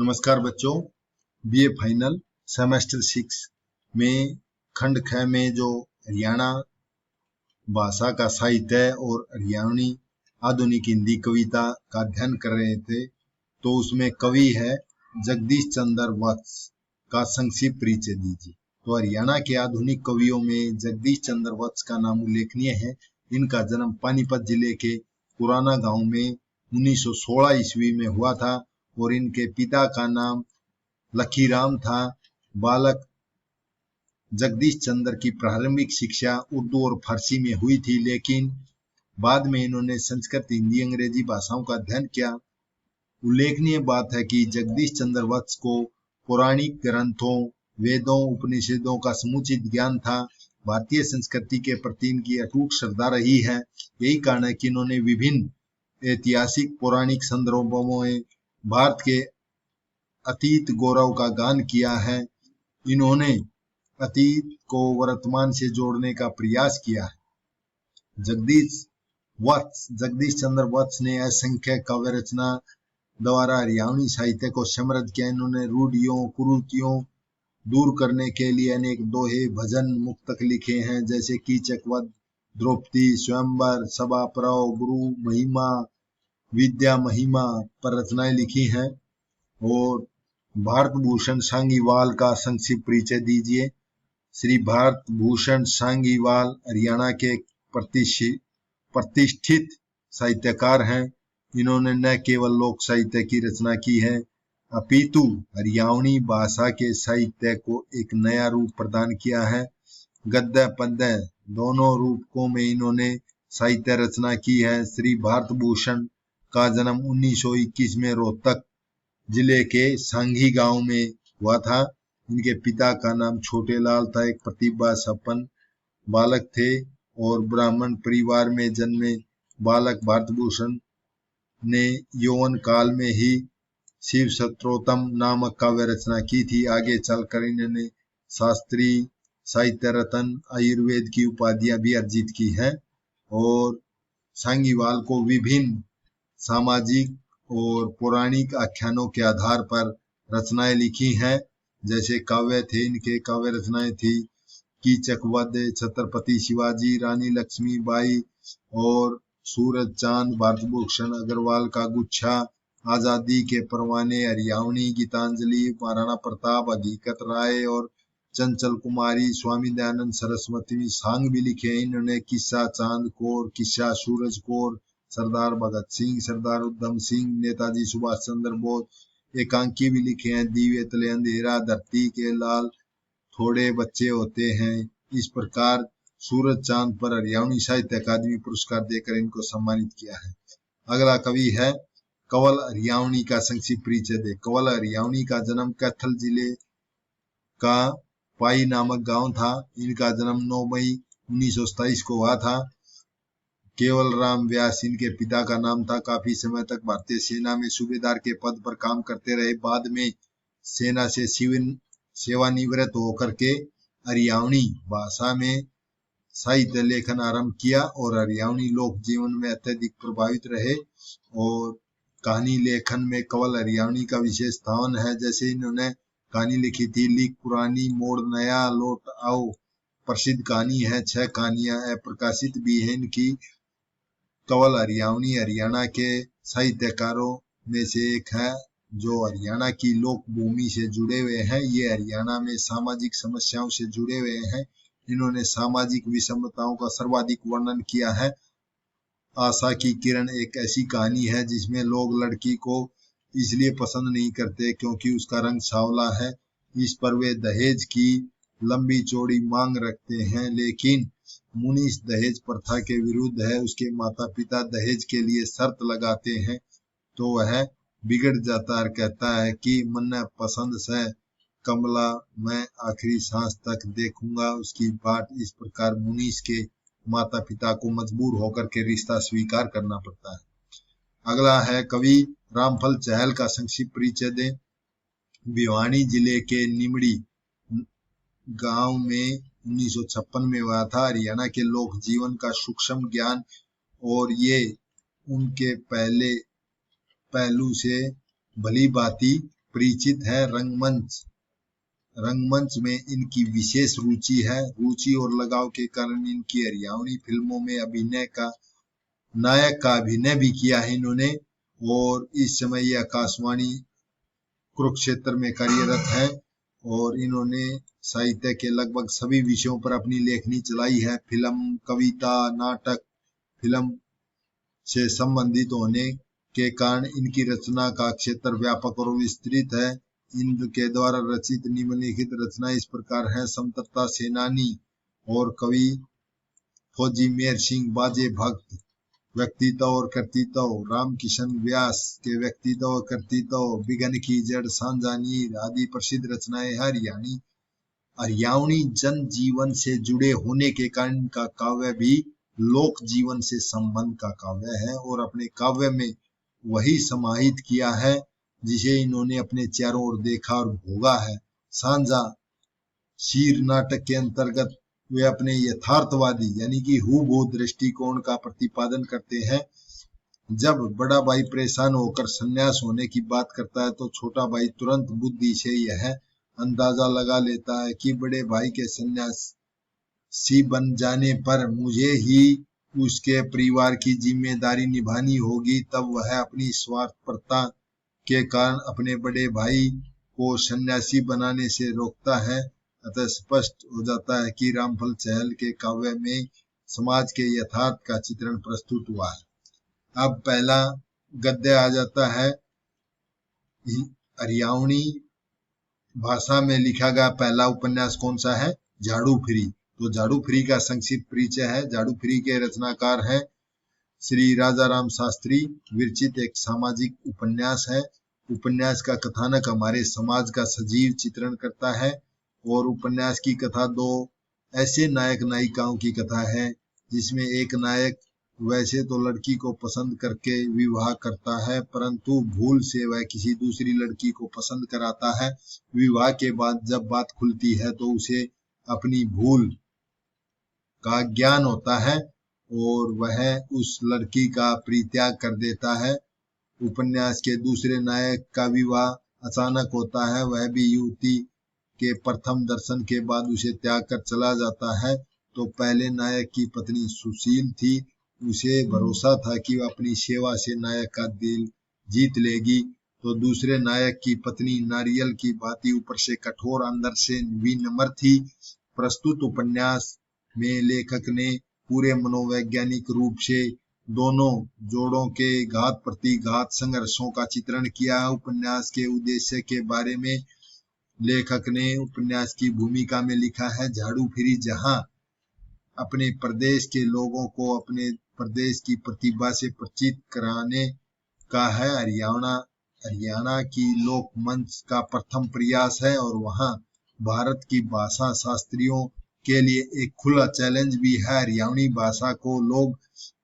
नमस्कार बच्चों, BA final semester 6 में खंड ख में जो हरियाणा भाषा का साहित्य और हरियाणवी आधुनिक हिंदी कविता का अध्ययन कर रहे थे, तो उसमें कवि है जगदीश चंद्र वत्स का संक्षिप्त परिचय दीजिए। तो हरियाणा के आधुनिक कवियों में जगदीश चंद्र वत्स का नाम उल्लेखनीय है। इनका जन्म पानीपत जिले के पुराना गांव में 1916 ईस्वी में हुआ था और इनके पिता का नाम लखीराम था। बालक जगदीश चंद्र की प्रारंभिक शिक्षा उर्दू और फारसी में हुई थी, लेकिन बाद में इन्होंने संस्कृत, हिंदी, अंग्रेजी भाषाओं का अध्ययन किया। उल्लेखनीय बात है कि जगदीश चंद्र वत्स को पौराणिक ग्रंथों, वेदों, उपनिषदों का समुचित ज्ञान था। भारतीय संस्कृति के प्रति इनकी अटूट श्रद्धा रही है। यही कारण है कि इन्होंने विभिन्न ऐतिहासिक पौराणिक संदर्भों में भारत के अतीत गौरव का गान किया है। इन्होंने अतीत को वर्तमान से जोड़ने का प्रयास किया है। जगदीश चंद्र वत्स ने असंख्य काव्य रचना द्वारा हरियाणवी साहित्य को समृद्ध किया। इन्होंने रूढ़ियों, कुरीतियों दूर करने के लिए अनेक दोहे, भजन, मुक्तक लिखे हैं, जैसे कीचक वध, द्रौपदी, स्वयंवर, सभा परव, गुरु महिमा, विद्या महिमा पर रचनाएं लिखी हैं। और भारत भूषण सांगीवाल का संक्षिप्त परिचय दीजिए। श्री भारत भूषण सांगीवाल हरियाणा के प्रतिष्ठित साहित्यकार हैं। इन्होंने न केवल लोक साहित्य की रचना की है, अपितु हरियाणवी भाषा के साहित्य को एक नया रूप प्रदान किया है। गद्य पद्य दोनों रूपों में इन्होंने साहित्य रचना की है। श्री भारत भूषण का जन्म 1921 में रोहतक जिले के सांघी गांव में हुआ था। इनके पिता का नाम छोटे लाल था। एक प्रतिभा संपन्न बालक थे और ब्राह्मण परिवार में जन्मे बालक भारत भूषण ने यौवन काल में ही शिव स्तोत्रम नामक काव्य रचना की थी। आगे चलकर इन्होंने शास्त्री, साहित्य रत्न, आयुर्वेद की उपाधियां भी अर्जित की हैं। और सांगीवाल को विभिन्न सामाजिक और पौराणिक आख्यानों के आधार पर रचनाएं लिखी हैं। जैसे काव्य थे, इनके काव्य रचनाएं थी कीचक वध, छत्रपति शिवाजी, रानी लक्ष्मीबाई और सूरज चांद, भारत भूषण अग्रवाल का गुच्छा, आजादी के परवाने, हरियाणवी, गीतांजलि, महाराणा प्रताप, हकीकत राय और चंचल कुमारी, स्वामी दयानंद सरस्वती सांग भी लिखे हैं। इन्होंने किस्सा चांद कौर, किस्सा सूरज कौर, सरदार भगत सिंह, सरदार उधम सिंह, नेताजी सुभाष चंद्र बोस, एकांकी भी लिखे हैं। दीवे तले अंधेरा, धरती के लाल थोड़े बच्चे होते हैं। इस प्रकार सूरज चांद पर हरियाणवी साहित्य अकादमी पुरस्कार देकर इनको सम्मानित किया है। अगला कवि है कंवल हरियाणवी का संक्षिप्त परिचय दे। कंवल हरियाणवी का जन्म कैथल जिले का पाई नामक गांव था। इनका जन्म 9 मई 1927 को हुआ था। केवल राम व्यास इनके पिता का नाम था। काफी समय तक भारतीय सेना में सूबेदार के पद पर काम करते रहे। बाद में सेना से सेवानिवृत्त होकर के हरियाणवी भाषा में साहित्य लेखन आरंभ किया और हरियाणवी लोक जीवन में अत्यधिक प्रभावित रहे। और कहानी लेखन में कंवल हरियाणवी का विशेष स्थान है। जैसे इन्होंने कहानी लिखी थी लीक पुरानी, मोड़ नया, लौट आओ प्रसिद्ध कहानी है। 6 कहानियां अप्रकाशित भी हैं इनकी। कंवल हरियाणवी हरियाणा के साहित्यकारों में से एक है जो हरियाणा की लोक भूमि से जुड़े हुए हैं। ये हरियाणा में सामाजिक समस्याओं से जुड़े हुए हैं। इन्होंने सामाजिक विषमताओं का सर्वाधिक वर्णन किया है। आशा की किरण एक ऐसी कहानी है जिसमें लोग लड़की को इसलिए पसंद नहीं करते क्योंकि उसका रंग सांवला है। इस पर वे दहेज की लंबी चौड़ी मांग रखते हैं, लेकिन मुनीष दहेज प्रथा के विरुद्ध है। उसके माता पिता दहेज के लिए शर्त लगाते हैं तो वह बिगड़ जाता है और कहता है कि मन्ने पसंद से कमला मैं आखिरी सांस तक देखूंगा उसकी बाट। इस प्रकार मुनीष के माता पिता को मजबूर होकर के रिश्ता स्वीकार करना पड़ता है। अगला है कवि रामफल चहल का संक्षिप्त परिचय दें। भिवानी जिले के निमड़ी गांव में 1956 में हुआ था। हरियाणा के लोक जीवन का सूक्ष्म ज्ञान और ये उनके पहले पहलू से भली भांति परिचित है। रंगमंच में इनकी विशेष रुचि है। रुचि और लगाव के कारण इनकी हरियाणवी फिल्मों में नायक का अभिनय भी किया है इन्होंने। और इस समय ये आकाशवाणी कुरुक्षेत्र में कार्यरत है और इन्होंने साहित्य के लगभग सभी विषयों पर अपनी लेखनी चलाई है। फिल्म, कविता, नाटक। फिल्म से संबंधित होने के कारण इनकी रचना का क्षेत्र व्यापक और विस्तृत है। इनके द्वारा रचित निम्नलिखित रचनाएं इस प्रकार है। स्वतंत्रता सेनानी और कवि फौजी मेहर सिंह बाजे भक्त, व्यक्तित्व और कर्तृत्व, रामकिशन व्यास के व्यक्तित्व और कर्तृत्व, बिगन की जड़, सांझा नीर आदि प्रसिद्ध रचनाएं हैं। हरियाणवी जन जीवन से जुड़े होने के कारण इनका काव्य भी लोक जीवन से संबंध का काव्य है और अपने काव्य में वही समाहित किया है जिसे इन्होंने अपने चारों ओर देखा और भोगा है। सांझा शीर नाटक के अंतर्गत वे अपने यथार्थवादी यानी कि हूबहू दृष्टिकोण का प्रतिपादन करते हैं। जब बड़ा भाई परेशान होकर संन्यास होने की बात करता है तो छोटा भाई तुरंत बुद्धि से यह अंदाजा लगा लेता है कि बड़े भाई के सन्यासी बन जाने पर मुझे ही उसके परिवार की जिम्मेदारी निभानी होगी। तब वह अपनी स्वार्थपरता के कारण अपने बड़े भाई को सन्यासी बनाने से रोकता है। अतः स्पष्ट हो जाता है कि रामफल चहल के काव्य में समाज के यथार्थ का चित्रण प्रस्तुत हुआ है। अब पहला गद्य आ जाता है। हरियाणवी भाषा में लिखा गया पहला उपन्यास कौन सा है? झाड़ू फ्री। तो झाड़ू फ्री का संक्षिप्त परिचय है। झाड़ू फ्री के रचनाकार हैं श्री राजाराम शास्त्री। विरचित एक सामाजिक उपन्यास है। उपन्यास का कथानक हमारे समाज का सजीव चित्रण करता है और उपन्यास की कथा दो ऐसे नायक नायिकाओं की कथा है जिसमें एक नायक वैसे तो लड़की को पसंद करके विवाह करता है, परंतु भूल से वह किसी दूसरी लड़की को पसंद कराता है। विवाह के बाद जब बात खुलती है तो उसे अपनी भूल का ज्ञान होता है और वह उस लड़की का परित्याग कर देता है। उपन्यास के दूसरे नायक का विवाह अचानक होता है। वह भी युवती के प्रथम दर्शन के बाद उसे त्याग कर चला जाता है। तो पहले नायक की पत्नी सुशील थी। उसे भरोसा था कि वह अपनी सेवा से नायक का दिल जीत लेगी। तो दूसरे नायक की पत्नी नारियल की भांति ऊपर से कठोर अंदर से विनम्र थी। प्रस्तुत उपन्यास में लेखक ने पूरे मनोवैज्ञानिक रूप से दोनों जोड़ों के घात प्रतिघात संघर्षों का चित्रण किया। उपन्यास के उद्देश्य के बारे में लेखक ने उपन्यास की भूमिका में लिखा है। झाड़ू फ्री जहां अपने प्रदेश के लोगों को अपने प्रदेश की प्रतिभा से परिचित कराने का है। हरियाणा की लोक मंच का प्रथम प्रयास है और वहां भारत की भाषा शास्त्रियों के लिए एक खुला चैलेंज भी है। हरियाणवी भाषा को लोग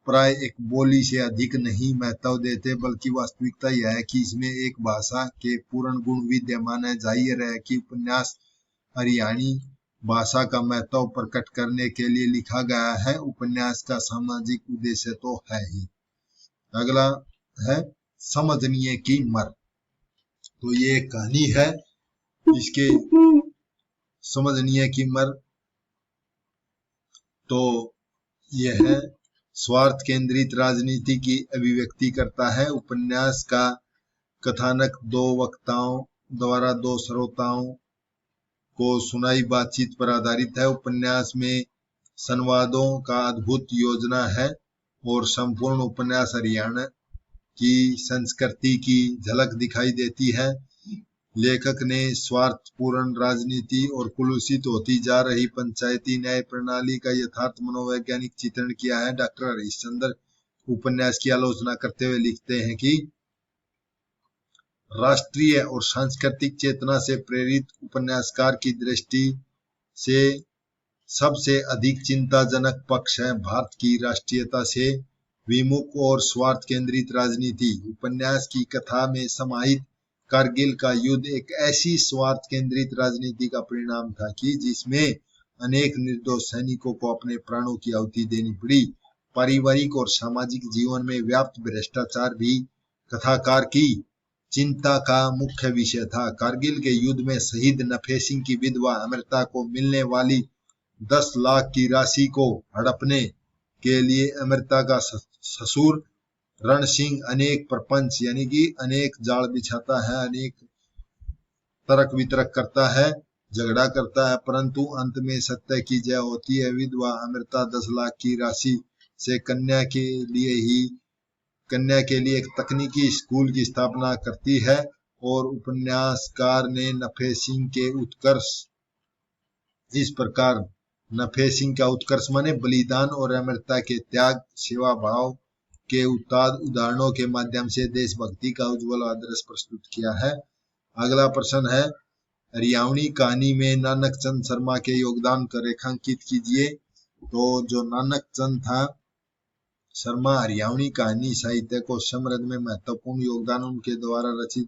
प्राय एक बोली से अधिक नहीं महत्व देते, बल्कि वास्तविकता यह है कि इसमें एक भाषा के पूर्ण गुण विद्यमान है। जाहिर है कि उपन्यास हरियाणवी भाषा का महत्व प्रकट करने के लिए लिखा गया है। उपन्यास का सामाजिक उद्देश्य तो है ही। अगला है समझनीय की मर। तो ये कहानी है इसके समझनीय की मर। तो यह है स्वार्थ केंद्रित राजनीति की अभिव्यक्ति करता है। उपन्यास का कथानक दो वक्ताओं द्वारा दो श्रोताओं को सुनाई बातचीत पर आधारित है। उपन्यास में संवादों का अद्भुत योजना है और संपूर्ण उपन्यास हरियाणा की संस्कृति की झलक दिखाई देती है। लेखक ने स्वार्थपूर्ण राजनीति और कुलुषित होती जा रही पंचायती न्याय प्रणाली का यथार्थ मनोवैज्ञानिक चित्रण किया है। डॉक्टर हरिश्चंद्र उपन्यास की आलोचना करते हुए लिखते हैं कि राष्ट्रीय और सांस्कृतिक चेतना से प्रेरित उपन्यासकार की दृष्टि से सबसे अधिक चिंताजनक पक्ष है भारत की राष्ट्रीयता से विमुख और स्वार्थ केंद्रित राजनीति। उपन्यास की कथा में समाहित कारगिल का युद्ध एक ऐसी स्वार्थ केंद्रित राजनीति का परिणाम था कि जिसमें अनेक निर्दोष सैनिकों को अपने प्राणों की आहुति देनी पड़ी। पारिवारिक और सामाजिक जीवन में व्याप्त भ्रष्टाचार भी कथाकार की चिंता का मुख्य विषय था। कारगिल के युद्ध में शहीद नफे सिंह की विधवा अमृता को मिलने वाली 10 लाख की राशि को हड़पने के लिए अमृता का ससुर रण सिंह अनेक प्रपंच यानी कि अनेक जाल बिछाता है, अनेक तर्क वितर्क करता है, झगड़ा करता है, परंतु अंत में सत्य की जय होती है। विधवा अमृता 10 लाख की राशि से कन्या के लिए एक तकनीकी स्कूल की स्थापना करती है और उपन्यासकार ने नफे सिंह के उत्कर्ष इस प्रकार नफे सिंह का उत्कर्ष माने बलिदान और अमृता के त्याग सेवा भाव के उदाहरणों के माध्यम से देशभक्ति का उज्जवल आदर्श प्रस्तुत किया है। अगला प्रश्न है, हरियाणवी कहानी में नानक चंद शर्मा के योगदान को रेखांकित कीजिए। तो जो नानक चंद था शर्मा हरियाणवी कहानी साहित्य को समृद्ध में महत्वपूर्ण योगदान उनके द्वारा रचित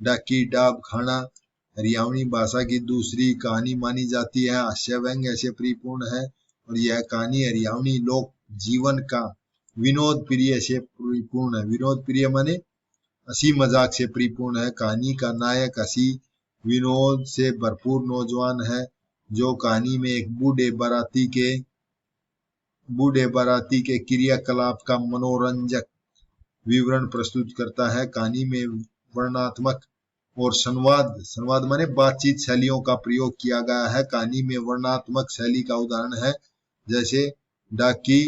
डाकी डाब खाना हरियाणवी भाषा की दूसरी कहानी मानी जाती है। हास्य व्यंग्य से परिपूर्ण है और यह कहानी हरियाणवी लोक जीवन का विनोद प्रिय से परिपूर्ण है। विनोद प्रिय माने हंसी मजाक से परिपूर्ण है। कहानी का नायक हंसी विनोद से भरपूर नौजवान है जो कहानी में एक बूढ़े बाराती के क्रियाकलाप का मनोरंजक विवरण प्रस्तुत करता है। कहानी में वर्णनात्मक और संवाद माने बातचीत शैलियों का प्रयोग किया गया है। कहानी में वर्णनात्मक शैली का उदाहरण है जैसे डाकी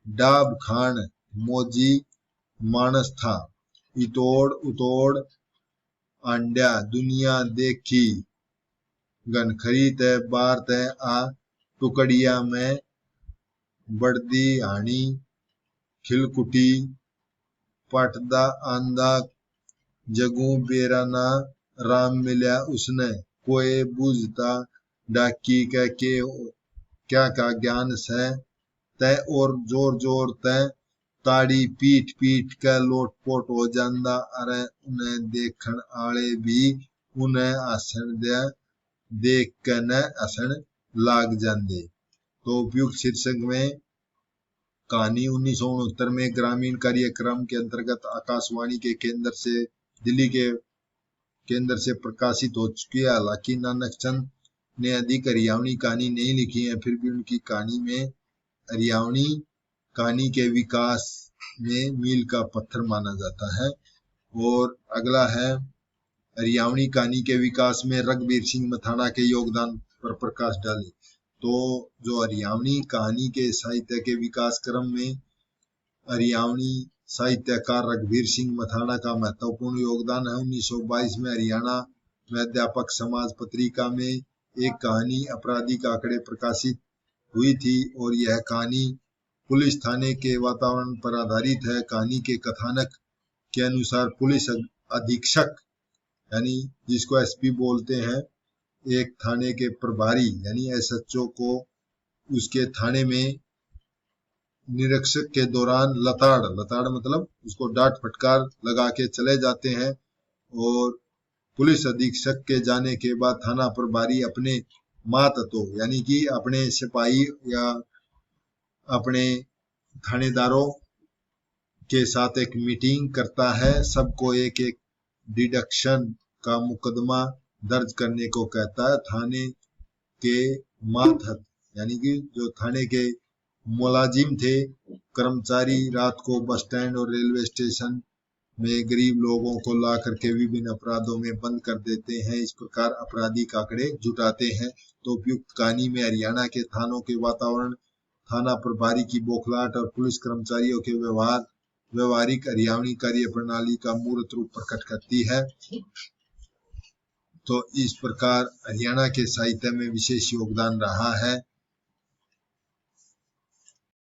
डाब खान मोजी मानस था, इतोड़ उतोड़ आंड्या दुनिया देखी, गनखरी तय बार तय आ टुकड़िया में बड़दी हानी, खिलकुटी पटदा आंदा जगू बेराना राम मिल्या उसने, कोई बुझता डाकी के क्या का ज्ञान से तय और जोर जोर तय ताड़ी पीट पीट के लोटपोट हो जांदा, अरे उन्हें देखण आले भी उन्हें हसन दे देख के न हसन लाग जांदे। तो उपयुक्त शीर्षक में कहानी 1969 में ग्रामीण कार्यक्रम के अंतर्गत आकाशवाणी के दिल्ली के केंद्र से प्रकाशित हो चुकी है। हालांकि नानक चंद ने अधिक हरियाणवी कहानी नहीं लिखी है, फिर भी उनकी कहानी में हरियाणवी कहानी के विकास में मील का पत्थर माना जाता है। और अगला है, हरियाणवी कहानी के विकास में रघुवीर सिंह मथाना के योगदान पर प्रकाश डाले। तो जो हरियाणवी कहानी के साहित्य के विकास क्रम में हरियाणवी साहित्यकार रघुवीर सिंह मथाना का महत्वपूर्ण योगदान है। 1922 में हरियाणा में अध्यापक समाज पत्रिका में एक कहानी अपराधी का आंकड़े प्रकाशित हुई थी और यह कहानी पुलिस थाने के वातावरण पर आधारित है। कहानी के कथानक के अनुसार पुलिस अधीक्षक यानी जिसको एसपी बोलते हैं, एक थाने के प्रभारी यानी एसएचओ को उसके थाने में निरीक्षक के दौरान लताड़ मतलब उसको डांट फटकार लगा के चले जाते हैं और पुलिस अधीक्षक के जाने के बाद थाना प्रभारी अपने मातहतों यानी कि अपने सिपाही या अपने थानेदारों के साथ एक मीटिंग करता है। सबको एक एक डिडक्शन का मुकदमा दर्ज करने को कहता है। थाने के मातहत यानी कि जो थाने के मुलाजिम थे, कर्मचारी रात को बस स्टैंड और रेलवे स्टेशन में गरीब लोगों को ला करके विभिन्न अपराधों में बंद कर देते हैं। इस प्रकार अपराधी का आंकड़े जुटाते हैं। तो उपयुक्त कहानी में हरियाणा के थानों के वातावरण, थाना प्रभारी की बौखलाहट और पुलिस कर्मचारियों के व्यवहारिक हरियाणवी कार्य प्रणाली का मूर्त रूप प्रकट करती है। तो इस प्रकार हरियाणा के साहित्य में विशेष योगदान रहा है।